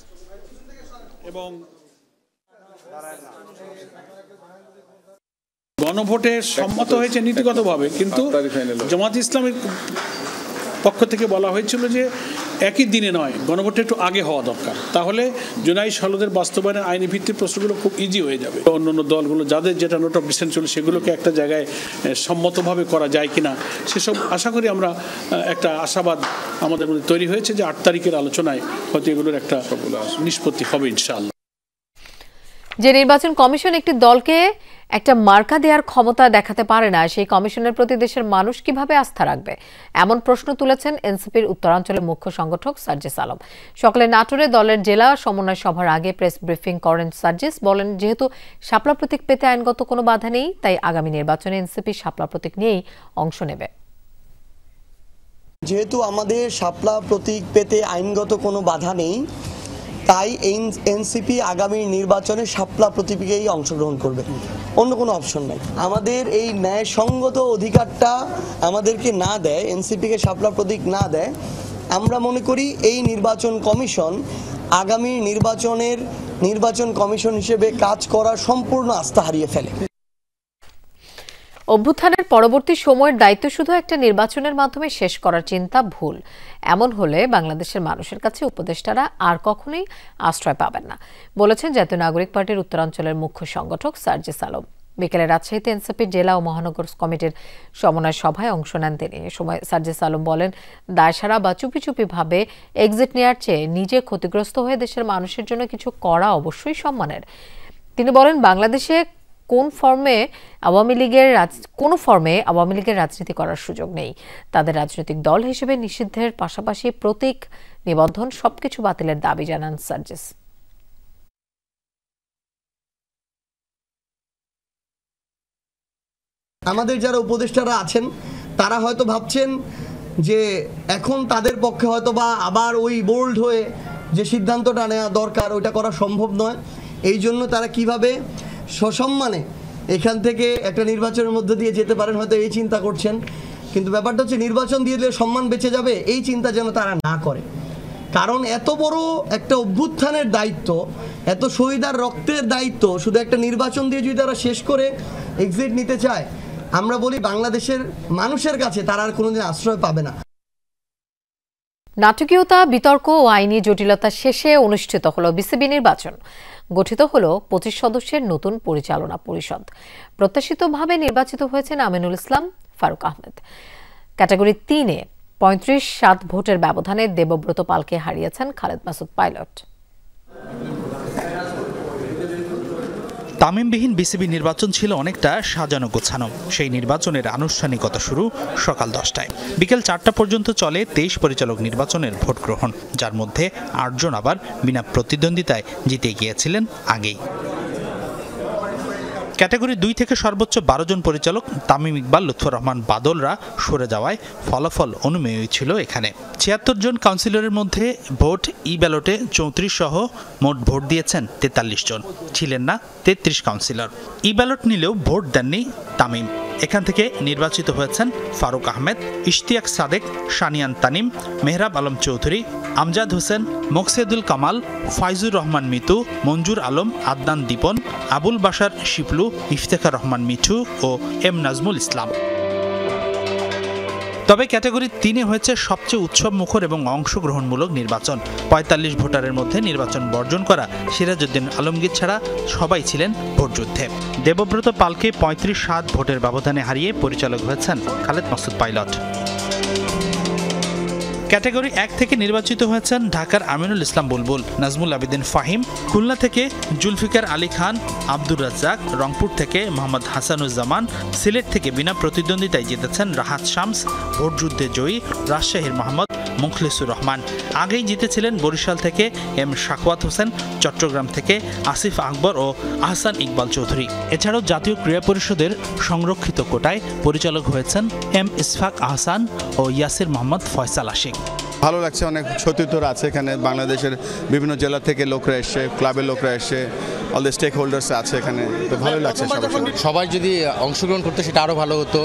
[SPEAKER 14] গণভোটে সম্মত হয়েছে নীতিগতভাবে, কিন্তু জামায়াতে ইসলামের পক্ষ থেকে বলা হয়েছিল যে একই দিনে নয়, গণভোটটা একটু আগে হওয়া দরকার, তাহলে জুলাই সনদের বাস্তবায়নের আইনি ভিত্তিক প্রশ্নগুলো খুব ইজি হয়ে যাবে। অন্যান্য দলগুলো যাদের যেটা নোট অফ ডিসেন্ট ছিল সেগুলোকে একটা জায়গায় সম্মতভাবে করা যায় কিনা সেসব আশা করি আমরা একটা আশাবাদ আমাদের মধ্যে তৈরি হয়েছে যে 8 তারিখের আলোচনায় হয়তো এগুলোর একটা নিষ্পত্তি হবে ইনশাআল্লাহ।
[SPEAKER 1] যে নির্বাচন কমিশন একটি দলকে একটা মার্কা দেওয়ার ক্ষমতা দেখাতে পারে না, সেই কমিশনের প্রতি দেশের মানুষ কিভাবে আস্থা রাখবে, এমন প্রশ্ন তুলেছেন এনসিপির উত্তরাঞ্চলের মুখ্য সংগঠক সার্জিস আলম। সকালে নাটোরে দলের জেলা সমন্বয় সভার আগে প্রেস ব্রিফিং করেন সার্জিস। বলেন, যেহেতু শাপলা প্রতীক পেতে আইনগত কোনো বাধা নেই, তাই আগামী নির্বাচনে এনসিপি শাপলা প্রতীক নিয়েই অংশ নেবে।
[SPEAKER 15] যেহেতু আমাদের শাপলা প্রতীক পেতে আইনগত কোনো বাধা নেই, তাই এনসিপি আগামী নির্বাচনে শাপলা প্রতীকেই অংশগ্রহণ করবে, অন্য কোনো অপশন নেই। আমাদের এই ন্যায়সঙ্গত অধিকারটা আমাদেরকে না দেয়, এনসিপিকে শাপলা প্রতীক না দেয়, আমরা মনে করি এই নির্বাচন কমিশন আগামী নির্বাচন কমিশন হিসেবে কাজ করার সম্পূর্ণ আস্থা হারিয়ে ফেলে।
[SPEAKER 1] অভ্যুত্থানের পরবর্তী সময়ের দায়িত্ব শুধু একটা নির্বাচনের মাধ্যমে শেষ করার চিন্তা ভুল। এমন হলে বাংলাদেশের মানুষের কাছে উপদেষ্টারা আর কখনোই আশ্রয় পাবেন না, বলেছেন জাতীয় নাগরিক পার্টির উত্তরাঞ্চলের মুখ্য সংগঠক সার্জিস আলম। বিকেলে রাজশাহীতে এনসিপির জেলা ও মহানগর কমিটির সমন্বয় সভায় অংশ নেন তিনি। এ সময় সার্জিস আলম বলেন, দায়সারা বা চুপি চুপি ভাবে এক্সিট নেওয়ার চেয়ে নিজে ক্ষতিগ্রস্ত হয়ে দেশের মানুষের জন্য কিছু করা অবশ্যই সম্মানের। তিনি বলেন, বাংলাদেশে কোনো ফর্মে আওয়ামী লীগের রাজনীতি করার সুযোগ নেই। তাদের রাজনৈতিক দল হিসেবে নিষিদ্ধের পাশাপাশি প্রতীক, নিবন্ধন সবকিছু বাতিলের দাবি জানান সার্জিস।
[SPEAKER 15] আমাদের যারা উপদেষ্টারা আছেন তারা হয়তো ভাবছেন যে এখন তাদের পক্ষে হয়তো বা আবার ওই বোল্ড হয়ে যে সিদ্ধান্তটা নেওয়া দরকার ওইটা করা সম্ভব নয়। এই জন্য তারা কিভাবে সসম্মানে এখান থেকে একটা নির্বাচনের মধ্যে দিয়ে যেতে পারেন হয়তো এই চিন্তা করছেন, কিন্তু ব্যাপারটা হচ্ছে নির্বাচন দিয়ে দিলে সম্মান বেঁচে যাবে এই চিন্তা যেন তারা না করে। কারণ এত বড় একটা অভ্যুত্থানের দায়িত্ব, এত শহীদার রক্তের দায়িত্ব শুধু একটা নির্বাচন দিয়ে যদি তারা শেষ করে এক্সিট নিতে চায়, আমরা বলি বাংলাদেশের মানুষের কাছে তারা আর কোনোদিন আশ্রয় পাবে না।
[SPEAKER 1] নাটকীয়তা, বিতর্ক ও আইনি জটিলতা শেষে অনুষ্ঠিত হলো বিসিবি নির্বাচন। গঠিত হলো 25 সদস্যের নতুন পরিচালনা পরিষদ। প্রত্যাশিতভাবে নির্বাচিত হয়েছেন আমিনুল ইসলাম, ফারুক আহমেদ। ক্যাটাগরি 3-এ 35-7 ভোটের ব্যবধানে দেবব্রত পালকে হারিয়েছেন খালেদ মাসুদ পাইলট।
[SPEAKER 6] তামিমবিহীন বিসিবি নির্বাচন ছিল অনেকটা সাজানো গোছানো। সেই নির্বাচনের আনুষ্ঠানিকতা শুরু সকাল 10টায়। বিকেল 4টা পর্যন্ত চলে 23 পরিচালক নির্বাচনের ভোট গ্রহণ, যার মধ্যে 8 জন আবার বিনা প্রতিদ্বন্দ্বিতায় জিতে গিয়েছিলেন আগেই। ক্যাটাগরি 2 থেকে সর্বোচ্চ 12 জন পরিচালক তামিম ইকবাল, লুৎফর রহমান বাদলরা সরে যাওয়ায় ফলাফল অনুমেয়ই ছিল এখানে। 76 জন কাউন্সিলরের মধ্যে ভোট ই ব্যালটে 34 সহ মোট ভোট দিয়েছেন 43 জন, ছিলেন না 33 কাউন্সিলর। ই ব্যালট নিলেও ভোট দেননি তামিম। এখান থেকে নির্বাচিত হয়েছেন ফারুক আহমেদ, ইশতিয়াক সাদেক, শানিয়ান তানিম, মেহরাব আলম চৌধুরী, আমজাদ হোসেন, মোকসেদুল কামাল, ফাইজুর রহমান মিতু, মঞ্জুর আলম, আদনান দীপন, আবুল বাশার শিপলু, ইফতেখার রহমান মিঠু ও এম নাজমুল ইসলাম। তবে ক্যাটাগরি 3-এ হয়েছে সবচেয়ে উৎসব মুখর এবং অংশগ্রহণমূলক নির্বাচন। 45 ভোটারের মধ্যে নির্বাচন বর্জন করা সিরাজউদ্দিন আলমগীর ছাড়া সবাই ছিলেন ভোটযুদ্ধে। দেবব্রত পালকে 35-7 ভোটের ব্যবধানে হারিয়ে পরিচালক হয়েছেন খালেদ মাসুদ পাইলট। ক্যাটাগরি 1 থেকে নির্বাচিত হয়েছেন ঢাকার আমিনুল ইসলাম বুলবুল, নাজমুল আবেদিন ফাহিম, খুলনা থেকে জুলফিকার আলী খান, আব্দুর রাজ্জাক, রংপুর থেকে মোহাম্মদ হাসানুজ্জামান, সিলেট থেকে বিনা প্রতিদ্বন্দ্বিতায় জিতেছেন রাহাত শামস, ভোটযুদ্ধে জয়ী রাজশাহীর মোহাম্মদ মুখলিসুর রহমান। আগেই জিতেছিলেন বরিশাল থেকে এম শাকওয়াত হোসেন, চট্টগ্রাম থেকে আসিফ আকবর ও আহসান ইকবাল চৌধুরী। এছাড়াও জাতীয় ক্রীড়া পরিষদের সংরক্ষিত কোটায় পরিচালক হয়েছেন এম ইসফাক আহসান ও ইয়াসির মোহাম্মদ ফয়সাল আশিক।
[SPEAKER 16] ভালো লাগছে, অনেক সতীর্থরা আছে এখানে, বাংলাদেশের বিভিন্ন জেলা থেকে লোকরা এসছে, ক্লাবের লোকরা এসছে, অল দ্য স্টেক হোল্ডার্স আছে এখানে, তো ভালো লাগছে।
[SPEAKER 17] সবাই যদি অংশগ্রহণ করতে সেটা আরও ভালো হতো।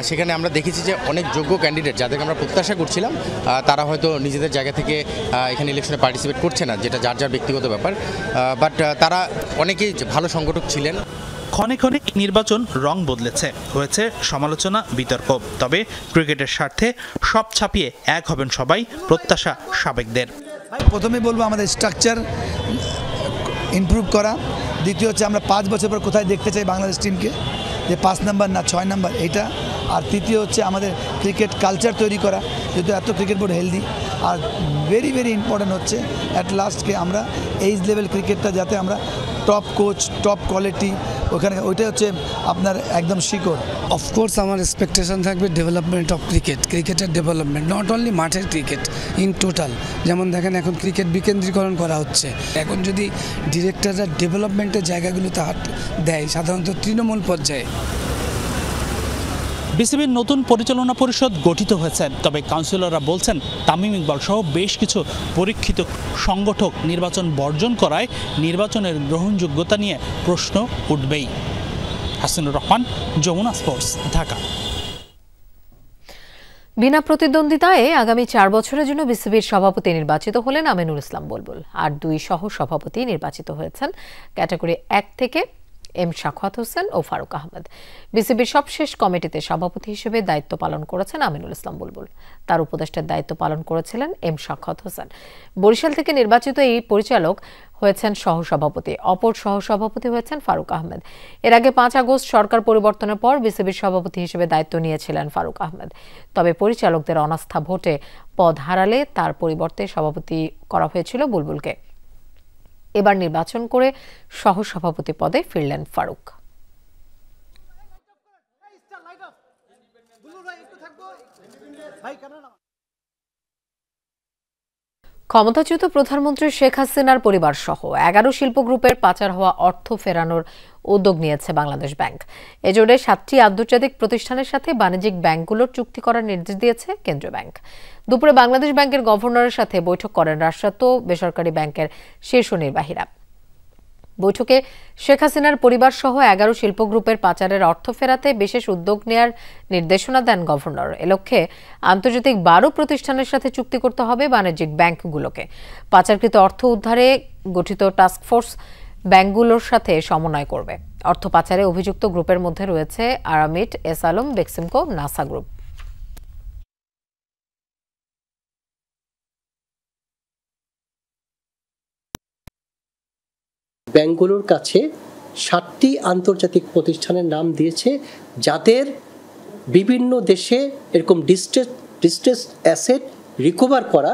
[SPEAKER 17] সেখানে আমরা দেখেছি যে অনেক যোগ্য ক্যান্ডিডেট যাদেরকে আমরা প্রত্যাশা করছিলাম তারা হয়তো নিজেদের জায়গা থেকে এখানে ইলেকশনে পার্টিসিপেট করছে না, যেটা যার যার ব্যক্তিগত ব্যাপার, বাট তারা অনেকেই ভালো সংগঠক ছিলেন।
[SPEAKER 6] ক্ষণে ক্ষণে নির্বাচন রং বদলেছে, হয়েছে সমালোচনা, বিতর্ক। তবে ক্রিকেটের স্বার্থে সব ছাপিয়ে এক হবেন সবাই, প্রত্যাশা সাবেকদের।
[SPEAKER 18] প্রথমে বলবো আমাদের স্ট্রাকচার ইমপ্রুভ করা, দ্বিতীয় হচ্ছে আমরা 5 বছর পর কোথায় দেখতে চাই বাংলাদেশ টিমকে, যে 5 নাম্বার না 6 নাম্বার এটা, আর তৃতীয় হচ্ছে আমাদের ক্রিকেট কালচার তৈরি করা, যেহেতু এত cricket board healthy, are very very important হচ্ছে অ্যাট লাস্টকে আমরা এইজ লেভেল ক্রিকেটটা যাতে আমরা টপ কোচ, টপ কোয়ালিটি ওখানে, ওইটাই হচ্ছে আপনার একদম শিকড়।
[SPEAKER 19] অফকোর্স আমার এক্সপেকটেশন থাকবে ডেভেলপমেন্ট অফ ক্রিকেটের ডেভেলপমেন্ট, নট অনলি মাঠের ক্রিকেট, ইন টোটাল। যেমন দেখেন এখন ক্রিকেট বিকেন্দ্রীকরণ করা হচ্ছে, এখন যদি ডিরেক্টররা ডেভেলপমেন্টের জায়গাগুলোতে হাত দেয়, সাধারণত তৃণমূল পর্যায়ে।
[SPEAKER 6] বিসিবির নতুন পরিচালনা পরিষদ গঠিত হয়েছে, তবে কাউন্সিলররা বলছেন তামিম ইকবাল সহ বেশ কিছু পরীক্ষিত সংগঠক নির্বাচন বর্জন করায় নির্বাচনের গ্রহণযোগ্যতা নিয়ে প্রশ্ন উঠবেই। হাসিনুর রহমান, যমুনা স্পোর্টস, ঢাকা।
[SPEAKER 1] বিনা প্রতিদ্বন্দ্বিতায় আগামী 4 বছরের জন্য বিসিবির সভাপতি নির্বাচিত হলেন আমিনুল ইসলাম বুলবুল। আর 2 সহ সভাপতি নির্বাচিত হয়েছেন ক্যাটাগরি 1 থেকে এম শাকওয়াত হোসেন ও ফারুক আহমেদ। বিসিবির সবশেষ কমিটিতে সভাপতি হিসেবে দায়িত্ব পালন করেছেন আমিনুল ইসলাম বুলবুল। তার উপদেষ্টার দায়িত্ব পালন করেছিলেন এম শাকওয়াত হোসেন। বরিশাল থেকে নির্বাচিত এই পরিচালক হয়েছেন সহসভাপতি, অপর সহসভাপতি হয়েছেন ফারুক আহমেদ। এর আগে 5 আগস্ট সরকার পরিবর্তনের পর বিসিবির সভাপতি হিসেবে দায়িত্ব নিয়েছিলেন ফারুক আহমেদ। তবে পরিচালকদের অনাস্থা ভোটে পদ হারালে তার পরিবর্তে সভাপতি করা হয়েছিল বুলবুলকে। এবার নির্বাচন করে সহসভাপতি পদে ফিরলেন ফারুক। ক্ষমতাচ্যুত প্রধানমন্ত্রী শেখ হাসিনার পরিবার সহ 11 শিল্প গ্রুপের পাচার হওয়া অর্থ ফেরানোর উদ্যোগ নিয়েছে বাংলাদেশ ব্যাংক। এজন্য 7টি আন্তর্জাতিক প্রতিষ্ঠানের সাথে বাণিজ্যিক ব্যাংকগুলোর চুক্তি করার নির্দেশ দিয়েছে কেন্দ্রীয় ব্যাংক। দুপুরে বাংলাদেশ ব্যাংকের গভর্নরের সাথে বৈঠক করেন রাষ্ট্রায়ত্ত বেসরকারি ব্যাংকের শীর্ষ নির্বাহীরা। বৈঠকে শেখ হাসিনার পরিবার সহ 11 শিল্প গ্রুপের পাচারের অর্থ ফেরাতে বিশেষ উদ্যোগ নেয়ার নির্দেশনা দেন গভর্নর। এ লক্ষ্যে আন্তর্জাতিক 12 প্রতিষ্ঠানের সাথে চুক্তি করতে হবে বাণিজ্যিক ব্যাংকগুলোকে। পাচারকৃত অর্থ উদ্ধারে গঠিত টাস্কফোর্স ব্যাংকগুলোর সাথে সমন্বয় করবে। অর্থ পাচারে অভিযুক্ত গ্রুপের মধ্যে রয়েছে আরামিট, এস আলম, বেক্সিমকো, নাসা গ্রুপ।
[SPEAKER 20] ব্যাংকগুলোর কাছে 7টি আন্তর্জাতিক প্রতিষ্ঠানের নাম দিয়েছে, যাদের বিভিন্ন দেশে এরকম ডিস্ট্রেস অ্যাসেট রিকভার করা,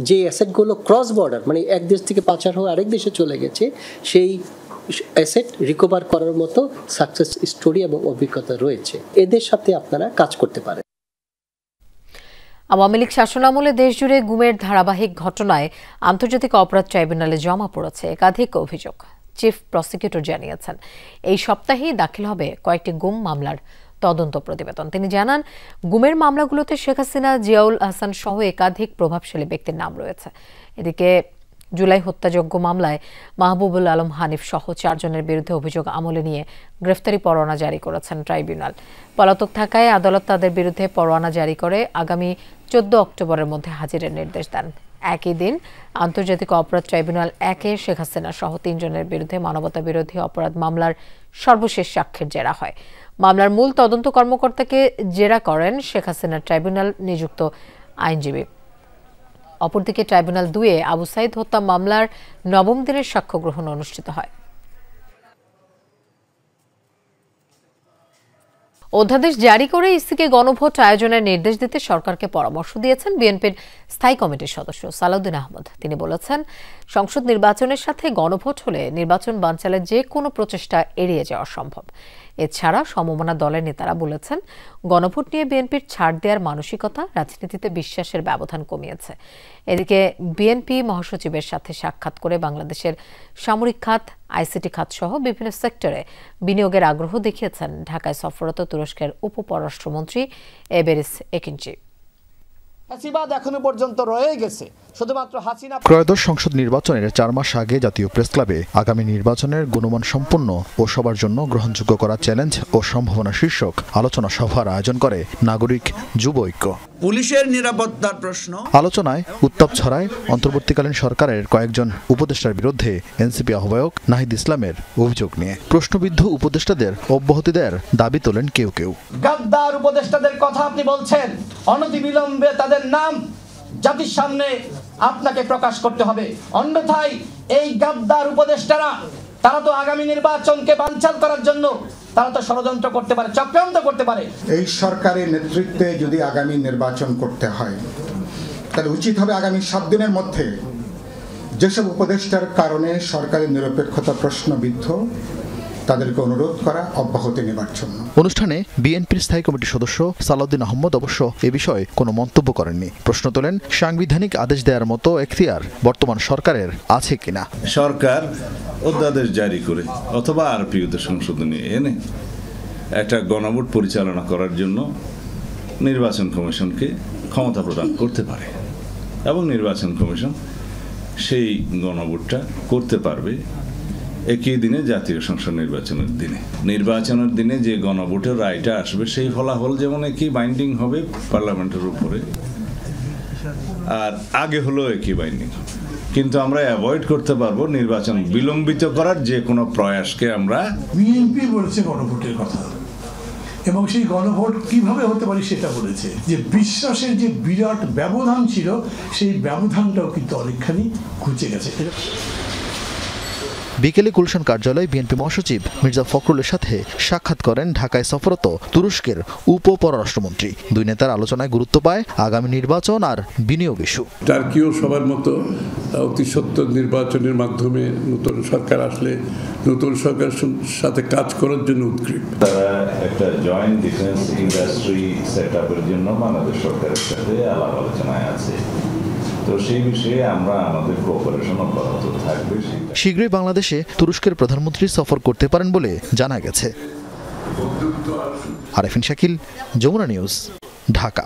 [SPEAKER 20] যে অ্যাসেটগুলো ক্রস বর্ডার মানে এক দেশ থেকে পাচার হয়ে আরেক দেশে চলে গেছে, সেই অ্যাসেট রিকভার করার মতো সাকসেস স্টোরি এবং অভিজ্ঞতা রয়েছে। এদের সাথে আপনারা কাজ করতে পারেন।
[SPEAKER 1] আওয়ামী লীগ শাসনামলে দেশজুড়ে গুমের ধারাবাহিক ঘটনায় আন্তর্জাতিক অপরাধ ট্রাইব্যুনালে জমা পড়েছে একাধিক অভিযোগ। চিফ প্রসিকিউটর জানিয়েছেন, এই সপ্তাহেই দাখিল হবে কয়েকটি গুম মামলার তদন্ত প্রতিবেদন। তিনি জানান, গুমের মামলাগুলোতে শেখ হাসিনা, জিয়াউল আহসান সহ একাধিক প্রভাবশালী ব্যক্তির নাম রয়েছে। এদিকে জুলাই হত্যাযজ্ঞ মামলায় মাহবুবুল আলম হানিফ সহ 4 জনের বিরুদ্ধে অভিযোগ আমলে নিয়ে গ্রেফতারি পরোয়ানা জারি করেছেন ট্রাইব্যুনাল। পলাতক থাকায় আদালত তাদের বিরুদ্ধে পরোয়ানা জারি করে আগামী 14 অক্টোবরের মধ্যে হাজিরের নির্দেশ দেন। একই দিন আন্তর্জাতিক অপরাধ ট্রাইব্যুনাল 1-এ শেখ হাসিনা সহ 3 জনের বিরুদ্ধে মানবতা বিরোধী অপরাধ মামলার সর্বশেষ সাক্ষ্যের জেরা হয়। মামলার মূল তদন্ত কর্মকর্তাকে জেরা করেন শেখ হাসিনা ট্রাইব্যুনাল নিযুক্ত আইনজীবী। অপরদিকে ট্রাইব্যুনাল 2-এ আবু সাইদ হত্যা মামলার 9ম দিনের সাক্ষ্য গ্রহণ অনুষ্ঠিত হয়। অধ্যাদেশ জারি করে ইসিকে গণভোট আয়োজনের নির্দেশ দিতে সরকারকে পরামর্শ দিয়েছেন বিএনপির স্থায়ী কমিটির সদস্য সালাউদ্দিন আহমদ। তিনি বলেছেন, সংসদ নির্বাচনের সাথে গণভোট হলে নির্বাচন বানচালের যে কোনো প্রচেষ্টা এড়িয়ে যাওয়া সম্ভব। এছাড়া সমমনা দলের নেতারা বলেছেন, গণভোট নিয়ে বিএনপির ছাড় দেওয়ার মানসিকতা রাজনীতিতে বিশ্বাসের ব্যবধান কমিয়েছে। এদিকে বিএনপি মহাসচিবের সাথে সাক্ষাৎ করে বাংলাদেশের সামরিক খাত, আইসিটি খাত সহ বিভিন্ন সেক্টরে বিনিয়োগের আগ্রহ দেখিয়েছেন ঢাকায় সফররত তুরস্কের উপপররাষ্ট্রমন্ত্রী এবেরিস একিঞ্চি।
[SPEAKER 21] ফ্যাসিবাদ এখনো পর্যন্ত রয়ে গেছে, শুধুমাত্র হাসিনা।
[SPEAKER 22] ত্রয়োদশ সংসদ নির্বাচনের 4 মাস আগে জাতীয় প্রেস ক্লাবে আগামী নির্বাচনের গুণমান সম্পন্ন ও সবার জন্য গ্রহণযোগ্য করা চ্যালেঞ্জ ও সম্ভাবনা শীর্ষক আলোচনা সভার আয়োজন করে নাগরিক যুব ঐক্য।
[SPEAKER 23] পুলিশের নিরাপত্তার প্রশ্ন
[SPEAKER 22] আলোচনায় উত্তাপ ছড়ায় অন্তর্বর্তীকালীন সরকারের কয়েকজন উপদেষ্টার বিরুদ্ধে এনসিপি আহ্বায়ক নাহিদ ইসলামের অভিযোগ নিয়ে। প্রশ্নবিদ্ধ উপদেষ্টাদের অব্যাহতি দেওয়ার দাবি তোলেন কেউ কেউ।
[SPEAKER 21] গাদ্দার উপদেষ্টাদের কথা আপনি বলছেন, অনতিবিলম্বে তাদের নাম জাতির সামনে আপনাকে প্রকাশ করতে হবে, অন্যথায় এই গাদ্দার উপদেষ্টারা তারা তো আগামী নির্বাচনকে বানচাল করার জন্য তারা তো ষড়যন্ত্র করতে পারে, চক্রান্ত করতে পারে।
[SPEAKER 24] এই সরকারের নেতৃত্বে যদি আগামী নির্বাচন করতে হয়, তাহলে উচিত হবে আগামী 7 দিনের মধ্যে যেসব উপদেষ্টার কারণে সরকারের নিরপেক্ষতা প্রশ্নবিদ্ধ তাদেরকে অনুরোধ করা অব্যাহতি নেবার জন্য।
[SPEAKER 22] অনুষ্ঠানে বিএনপির স্থায়ী কমিটির সদস্য সালাউদ্দিন আহমদ অবশ্য এ বিষয়ে কোনো মন্তব্য করেননি। প্রশ্ন তোলেন, সাংবিধানিক আদেশ দেওয়ার মতো এখতিয়ার বর্তমান সরকারের আছে কিনা।
[SPEAKER 25] সরকার অধ্যাদেশ জারি করে অথবা আরপিওতে সংশোধনী এনে একটা গণভোট পরিচালনা করার জন্য নির্বাচন কমিশনকে ক্ষমতা প্রদান করতে পারে এবং নির্বাচন কমিশন সেই গণভোটটা করতে পারবে একই দিনে জাতীয় সংসদ নির্বাচনের দিনে যে গণভোটের রায়টা আসবে সেই ফলাফল যেমন একই বাইন্ডিং হবে পার্লামেন্টের উপরে, আর আগে হলো একই বাইন্ডিং, কিন্তু আমরা অ্যাভয়েড করতে পারবো নির্বাচন বিলম্বিত করার যে কোনো প্রয়াসকে। আমরা
[SPEAKER 26] বিএনপি বলেছে গণভোটের কথা এবং সেই গণভোট কিভাবে হতে পারে সেটা বলেছে, যে বিশ্বাসের যে বিরাট ব্যবধান ছিল সেই ব্যবধানটাও কিন্তু অনেকখানি ঘুচে গেছে।
[SPEAKER 22] বিকেলে গুলশান কার্যালয়ে বিএনপি মহাসচিব মির্জা ফখরুলের সাথে সাক্ষাৎ করেন ঢাকায় সফররত তুরস্কের উপপররাষ্ট্রমন্ত্রী। দুই নেতার আলোচনায় গুরুত্ব পায় আগামী নির্বাচন আর বিনিয়োগ ইস্যু।
[SPEAKER 27] টার্কিও সবার মতো অতি সত্বর নির্বাচনের মাধ্যমে নতুন সরকার আসলে নতুন সরকারের সাথে কাজ করার জন্য উদ্গ্রীব।
[SPEAKER 25] তারা একটা জয়েন্ট ডিফেন্স ইন্ডাস্ট্রি সেট আপের জন্য বাংলাদেশ সরকারের সাথে আলাপ আলোচনায় আছে। তো সেই বিষয়ে আমরা আমাদের কোঅপারেশন অব্যাহত থাকবে।
[SPEAKER 22] শীঘ্রই বাংলাদেশে তুরস্কের প্রধানমন্ত্রী সফর করতে পারেন বলে জানা গেছে। আরেফিন শাকিল, যমুনা নিউজ, ঢাকা।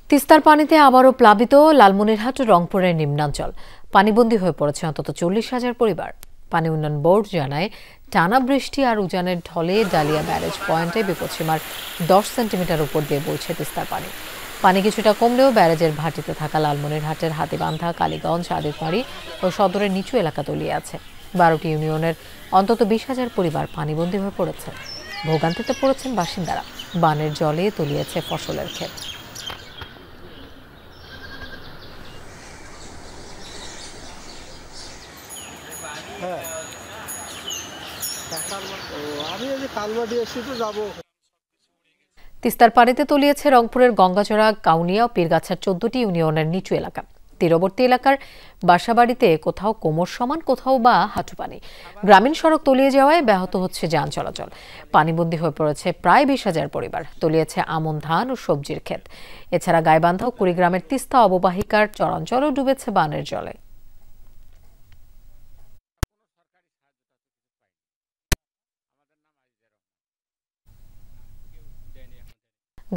[SPEAKER 1] তিস্তার পানিতে আবারও প্লাবিত লালমনিরহাট ও রংপুরের নিম্নাঞ্চল। পানিবন্দী হয়ে পড়েছে অন্তত 40,000 পরিবার। পানি উন্নয়ন বোর্ড জানায়, টানা বৃষ্টি আর উজানের ঢলে ডালিয়া ব্যারেজ পয়েন্টে বিপদসীমার 10 সেন্টিমিটার উপর দিয়ে বইছে তিস্তার পানি। পানি কিছুটা কমলেও ব্যারেজের ভাটিতে থাকা লালমনিরহাটের হাতিবান্ধা, কালীগঞ্জ, আদিতবাড়ি ও সদরের নিচু এলাকা তলিয়ে আছে। 12টি ইউনিয়নের অন্তত 20,000 পরিবার পানিবন্দী হয়ে পড়েছে। ভোগান্তিতে পড়েছেন বাসিন্দারা। বানের জলে তলিয়েছে ফসলের ক্ষেত। তিস্তার পানিতে তলিয়েছে রংপুরের গঙ্গাচড়া, কাউনিয়া ও পীরগাছার 14টি ইউনিয়নের নিচু এলাকা। তীরবর্তী এলাকার বাসাবাড়িতে কোথাও কোমর সমান, কোথাও বা হাঁটু পানি। গ্রামীণ সড়ক তলিয়ে যাওয়ায় ব্যাহত হচ্ছে যান চলাচল। পানিবন্দী হয়ে পড়েছে প্রায় 20,000 পরিবার। তলিয়েছে আমন ধান ও সবজির ক্ষেত। এছাড়া গাইবান্ধা ও কুড়িগ্রামের তিস্তা অববাহিকার চরাঞ্চলও ডুবেছে বানের জলে।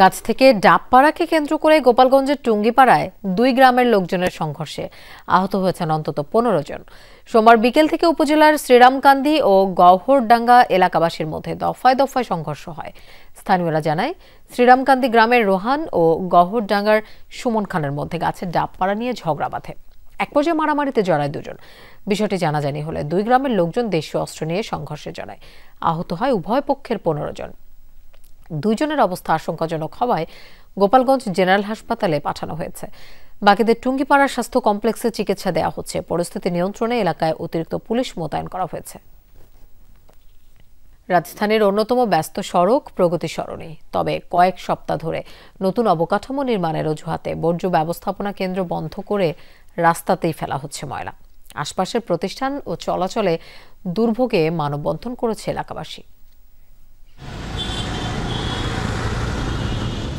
[SPEAKER 1] গাছ থেকে ডাব পাড়াকে কেন্দ্র করে গোপালগঞ্জের টুঙ্গিপাড়ায় 2 গ্রামের লোকজনের সংঘর্ষে আহত হয়েছেন অন্তত 15 জন। সোমবার বিকেল থেকে উপজেলার শ্রীরামকান্দি ও গহরডাঙ্গা এলাকাবাসীর মধ্যে দফায় দফায় সংঘর্ষ হয়। স্থানীয়রা জানায়, শ্রীরামকান্দি গ্রামের রোহান ও গহরডাঙ্গার সুমন খানের মধ্যে গাছের ডাব পাড়া নিয়ে ঝগড়া বাঁধে। এক পর্যায়ে মারামারিতে জড়ায় 2 জন। বিষয়টি জানাজানি হলে 2 গ্রামের লোকজন দেশীয় অস্ত্র নিয়ে সংঘর্ষে জড়ায়। আহত হয় উভয় পক্ষের 15 জন। 2 জনের অবস্থা আশঙ্কাজনক হওয়ায় গোপালগঞ্জ জেনারেল হাসপাতালে পাঠানো হয়েছে। বাকিদের টুঙ্গিপাড়ার স্বাস্থ্য কমপ্লেক্সে চিকিৎসা দেওয়া হচ্ছে। পরিস্থিতি নিয়ন্ত্রণে এলাকায় অতিরিক্ত পুলিশ মোতায়েন করা হয়েছে। রাজধানীর অন্যতম ব্যস্ত সড়ক প্রগতি সরণি। তবে কয়েক সপ্তাহ ধরে নতুন অবকাঠামো নির্মাণের অজুহাতে বর্জ্য ব্যবস্থাপনা কেন্দ্র বন্ধ করে রাস্তাতেই ফেলা হচ্ছে ময়লা। আশপাশের প্রতিষ্ঠান ও চলাচলে দুর্ভোগে মানববন্ধন করেছে এলাকাবাসী।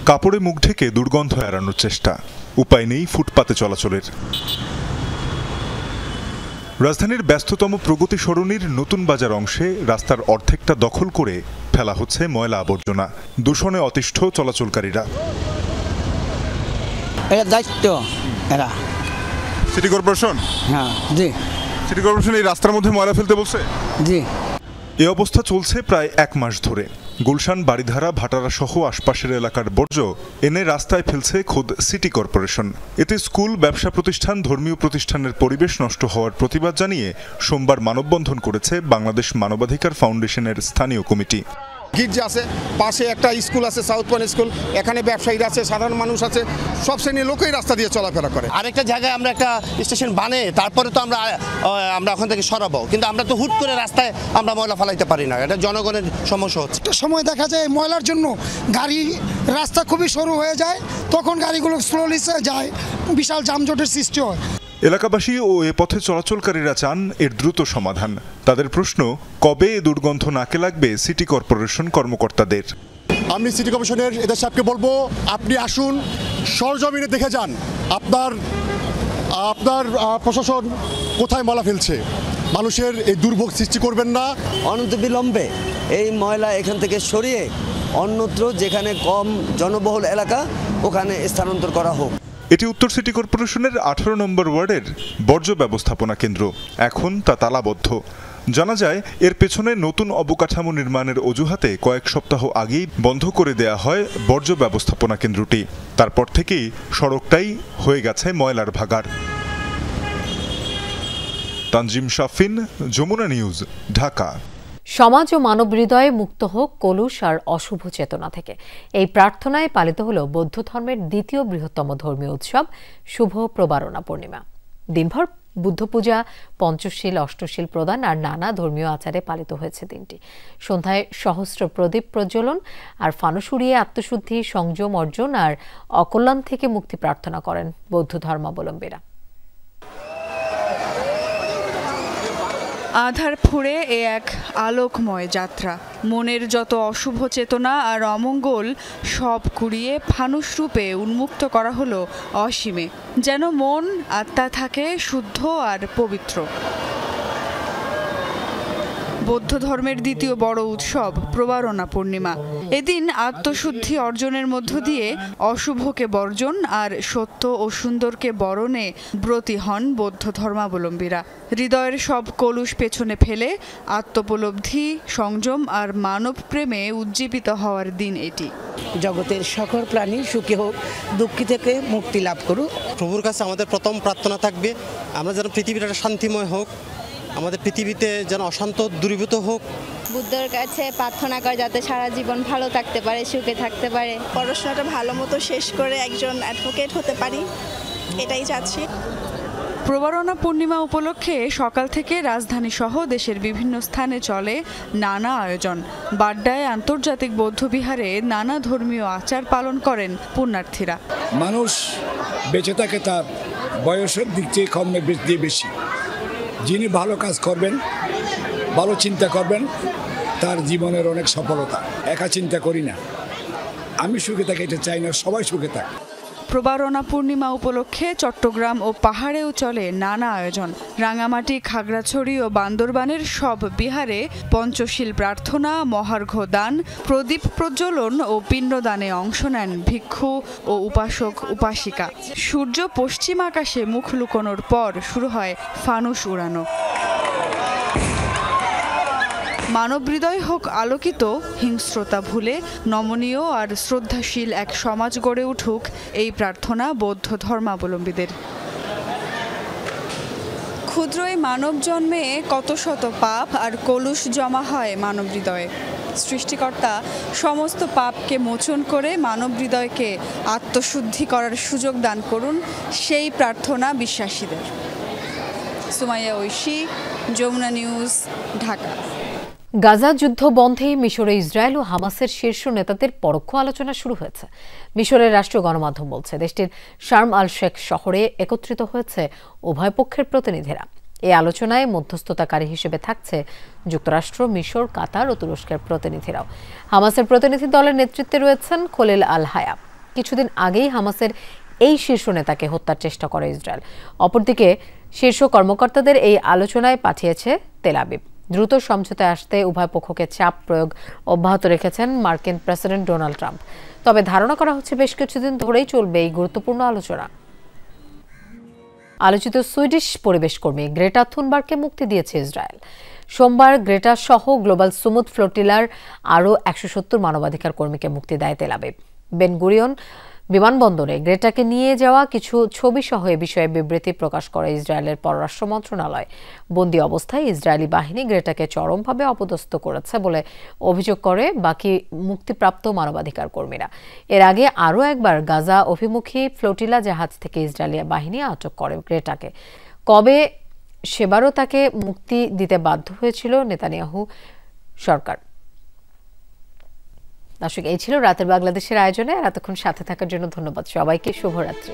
[SPEAKER 2] কাপড়ে মুখ ঢেকে দুর্গন্ধ এড়ানোর চেষ্টা, উপায় নেই ফুটপাতে চলাচলের। রাজধানীর ব্যস্ততম প্রগতি সরণির নতুন বাজার অংশে রাস্তার অর্ধেকটা দখল করে ফেলা হচ্ছে ময়লা আবর্জনা। দূষণে অতিষ্ঠ চলাচলকারীরা।
[SPEAKER 3] এটা দায়িত্ব এরা
[SPEAKER 2] সিটি কর্পোরেশন।
[SPEAKER 3] হ্যাঁ জি,
[SPEAKER 2] সিটি কর্পোরেশন এই রাস্তার মধ্যে ময়লা ফেলতে বলছে।
[SPEAKER 3] জি,
[SPEAKER 2] এ অবস্থা চলছে প্রায় 1 মাস ধরে। গুলশান, বাড়িধারা, ভাটারা সহ আশপাশের এলাকার বর্জ্য এনে রাস্তায় ফেলছে খোদ সিটি কর্পোরেশন। এতে স্কুল, ব্যবসা প্রতিষ্ঠান, ধর্মীয় প্রতিষ্ঠানের পরিবেশ নষ্ট হওয়ার প্রতিবাদ জানিয়ে সোমবার মানববন্ধন করেছে বাংলাদেশ মানবাধিকার ফাউন্ডেশনের স্থানীয় কমিটি।
[SPEAKER 4] গির্জা আছে, পাশে একটা স্কুল আছে, সাউথ পয়েন্ট স্কুল, এখানে ব্যবসায়ীরা আছে, সাধারণ মানুষ আছে, সব শ্রেণীর লোকই রাস্তা দিয়ে চলাফেরা করে।
[SPEAKER 5] আরেকটা জায়গায় আমরা একটা স্টেশন বানিয়ে তারপরে তো আমরা ওখান থেকে সরাবো, কিন্তু আমরা তো হুট করে রাস্তায় আমরা ময়লা ফেলাইতে পারি না, এটা জনগণের সমস্যা হচ্ছে।
[SPEAKER 7] একটা সময় দেখা যায় ময়লার জন্য গাড়ি রাস্তা খুবই সরু হয়ে যায়, তখন গাড়িগুলো স্লোলি যায়, বিশাল যানজটের সৃষ্টি হয়।
[SPEAKER 2] এলাকাবাসী ও এ পথে চলাচলকারীরা চান এর দ্রুত সমাধান। তাদের প্রশ্ন, কবে এ দুর্গন্ধ নাকে লাগবে সিটি কর্পোরেশন কর্মকর্তাদের।
[SPEAKER 10] আমি সিটি কর্পোরেশনের এদের সাহেবকে বলবো, আপনি আসুন, সরজমিনে দেখে যান আপনার প্রশাসন কোথায় ময়লা ফেলছে। মানুষের এই দুর্ভোগ সৃষ্টি করবেন না।
[SPEAKER 11] অনতিবিলম্বে এই ময়লা এখান থেকে সরিয়ে অন্যত্র যেখানে কম জনবহুল এলাকা ওখানে স্থানান্তর করা হোক।
[SPEAKER 2] এটি উত্তর সিটি কর্পোরেশনের 18 নম্বর ওয়ার্ডের বর্জ্য ব্যবস্থাপনা কেন্দ্র। এখন তা তালাবদ্ধ। জানা যায় এর পেছনে নতুন অবকাঠামো নির্মাণের অজুহাতে কয়েক সপ্তাহ আগেই বন্ধ করে দেয়া হয় বর্জ্য ব্যবস্থাপনা কেন্দ্রটি। তারপর থেকেই সড়কটাই হয়ে গেছে ময়লার ভাগাড়। তানজিম শাফিন, যমুনা নিউজ, ঢাকা।
[SPEAKER 1] সমাজ ও মানব হৃদয়ে মুক্ত হোক কলুষ আর অশুভ চেতনা থেকে, এই প্রার্থনায় পালিত হল বৌদ্ধ ধর্মের দ্বিতীয় বৃহত্তম ধর্মীয় উৎসব শুভ প্রবারণা পূর্ণিমা। দিনভর বুদ্ধ পূজা, পঞ্চশীল, অষ্টশীল প্রদান আর নানা ধর্মীয় আচারে পালিত হয়েছে দিনটি। সন্ধ্যায় সহস্র প্রদীপ প্রজ্বলন আর ফানুস উড়িয়ে আত্মশুদ্ধি, সংযম অর্জন আর অকল্যাণ থেকে মুক্তি প্রার্থনা করেন বৌদ্ধ ধর্মাবলম্বীরা।
[SPEAKER 28] আধার ফুঁড়ে এ এক আলোকময় যাত্রা। মনের যত অশুভ চেতনা আর অমঙ্গল সব কুড়িয়ে ফানুস রূপে উন্মুক্ত করা হলো অসীমে, যেন মন আত্মা থাকে শুদ্ধ আর পবিত্র। বৌদ্ধ ধর্মের দ্বিতীয় বড় উৎসব প্রবারণা পূর্ণিমা। এদিন আত্মশুদ্ধি অর্জনের মধ্য দিয়ে অশুভকে বর্জন আর সত্য ও সুন্দরকে বরণে ব্রতী হন বৌদ্ধ ধর্মাবলম্বীরা। হৃদয়ের সব কলুষ পেছনে ফেলে আত্মোপলব্ধি, সংযম আর মানব প্রেমে উজ্জীবিত হওয়ার দিন এটি।
[SPEAKER 29] জগতের সকল প্রাণী সুখী হোক, দুঃখী থেকে মুক্তি লাভ করুক।
[SPEAKER 5] প্রভুর কাছে আমাদের প্রথম প্রার্থনা থাকবে, আমরা যেন পৃথিবীটা শান্তিময় হোক, আমাদের পৃথিবীতে যেন অশান্ত দূরীভূত হোক।
[SPEAKER 30] বুদ্ধর কাছে প্রার্থনা করে যাতে সারা জীবন ভালো থাকতে পারে, সুখে থাকতে পারে,
[SPEAKER 31] পড়াশোনাটা ভালো মতো শেষ করে একজন অ্যাডভোকেট হতে পারি, এটাই চাচ্ছি।
[SPEAKER 28] প্রবারণা পূর্ণিমা উপলক্ষে সকাল থেকে রাজধানী সহ দেশের বিভিন্ন স্থানে চলে নানা আয়োজন। বাড্ডায় আন্তর্জাতিক বৌদ্ধবিহারে নানা ধর্মীয় আচার পালন করেন পুণ্যার্থীরা।
[SPEAKER 32] মানুষ বেঁচে থাকে তার বয়সের দিক থেকে কমে বেশি। যিনি ভালো কাজ করবেন, ভালো চিন্তা করবেন, তার জীবনের অনেক সফলতা। একা চিন্তা করি না, আমি সুখে থাকি এটা চাই না, সবাই সুখে থাকে।
[SPEAKER 28] প্রবারণা পূর্ণিমা উপলক্ষে চট্টগ্রাম ও পাহাড়েও চলে নানা আয়োজন। রাঙামাটি, খাগড়াছড়ি ও বান্দরবানের সব বিহারে পঞ্চশীল প্রার্থনা, মহার্ঘ্য দান, প্রদীপ প্রজ্বলন ও পিণ্ডদানে অংশ নেন ভিক্ষু ও উপাসক উপাসিকা। সূর্য পশ্চিম আকাশে মুখ লুকোনোর পর শুরু হয় ফানুস উড়ানো। মানব হৃদয় হোক আলোকিত, হিংস্রতা ভুলে নমনীয় আর শ্রদ্ধাশীল এক সমাজ গড়ে উঠুক, এই প্রার্থনা বৌদ্ধ ধর্মাবলম্বীদের। ক্ষুদ্র এই মানব জন্মে কত শত পাপ আর কলুষ জমা হয় মানব হৃদয়ে। সৃষ্টিকর্তা সমস্ত পাপকে মোচন করে মানব হৃদয়কে আত্মশুদ্ধি করার সুযোগ দান করুন, সেই প্রার্থনা বিশ্বাসীদের। সুমাইয়া ঐশী, যমুনা নিউজ, ঢাকা।
[SPEAKER 1] গাজা যুদ্ধ বন্ধে মিশরে ইসরায়েল ও হামাসের শীর্ষ নেতাদের পরোক্ষ আলোচনা শুরু হয়েছে। মিশরের রাষ্ট্রীয় গণমাধ্যম বলছে, দেশটির শার্ম আল শেখ শহরে একত্রিত হয়েছে উভয় পক্ষের প্রতিনিধিরা। এই আলোচনায় মধ্যস্থতাকারী হিসেবে থাকছে যুক্তরাষ্ট্র, মিশর, কাতার ও তুরস্কের প্রতিনিধিরাও। হামাসের প্রতিনিধি দলের নেতৃত্বে রয়েছেন খলিল আল হায়া। কিছুদিন আগেই হামাসের এই শীর্ষ নেতাকে হত্যার চেষ্টা করে ইসরায়েল। অপরদিকে শীর্ষ কর্মকর্তাদের এই আলোচনায় পাঠিয়েছে তেল আবিব। দ্রুত সমঝোতায় আসতে উভয় পক্ষকে চাপ প্রয়োগ অব্যাহত রেখেছেন মার্কিন প্রেসিডেন্ট ডোনাল্ড ট্রাম্প। তবে ধারণা করা হচ্ছে বেশ কিছুদিন ধরেই চলবে এই গুরুত্বপূর্ণ আলোচনা। আলোচিত সুইডিশ পরিবেশ কর্মী গ্রেটা থুনবার্গকে মুক্তি দিয়েছে ইসরায়েল। সোমবার গ্রেটা সহ গ্লোবাল সুমুদ ফ্লোটিলার আরও 170 মানবাধিকার কর্মীকে মুক্তি দেয় তেল আবিব। বেন গুরিয়ন বিমানবন্দরে গ্রেটাকে নিয়ে যাওয়া কিছু ছবি সহ এ বিষয়ে বিবৃতি প্রকাশ করে ইসরায়েলের পররাষ্ট্র মন্ত্রণালয়। বন্দী অবস্থায় ইসরায়েলি বাহিনী গ্রেটাকে চরমভাবে অপদস্থ করেছে বলে অভিযোগ করে বাকি মুক্তিপ্রাপ্ত মানবাধিকার কর্মীরা। এর আগে আরও একবার গাজা অভিমুখী ফ্লোটিলা জাহাজ থেকে ইসরায়েলি বাহিনী আটক করে গ্রেটাকে। কবে সেবারও তাকে মুক্তি দিতে বাধ্য হয়েছিল নেতানিয়াহু সরকার। দর্শক, এই ছিল রাতের বাংলাদেশের আয়োজনে। আর এতক্ষণ সাথে থাকার জন্য ধন্যবাদ সবাইকে। শুভরাত্রি।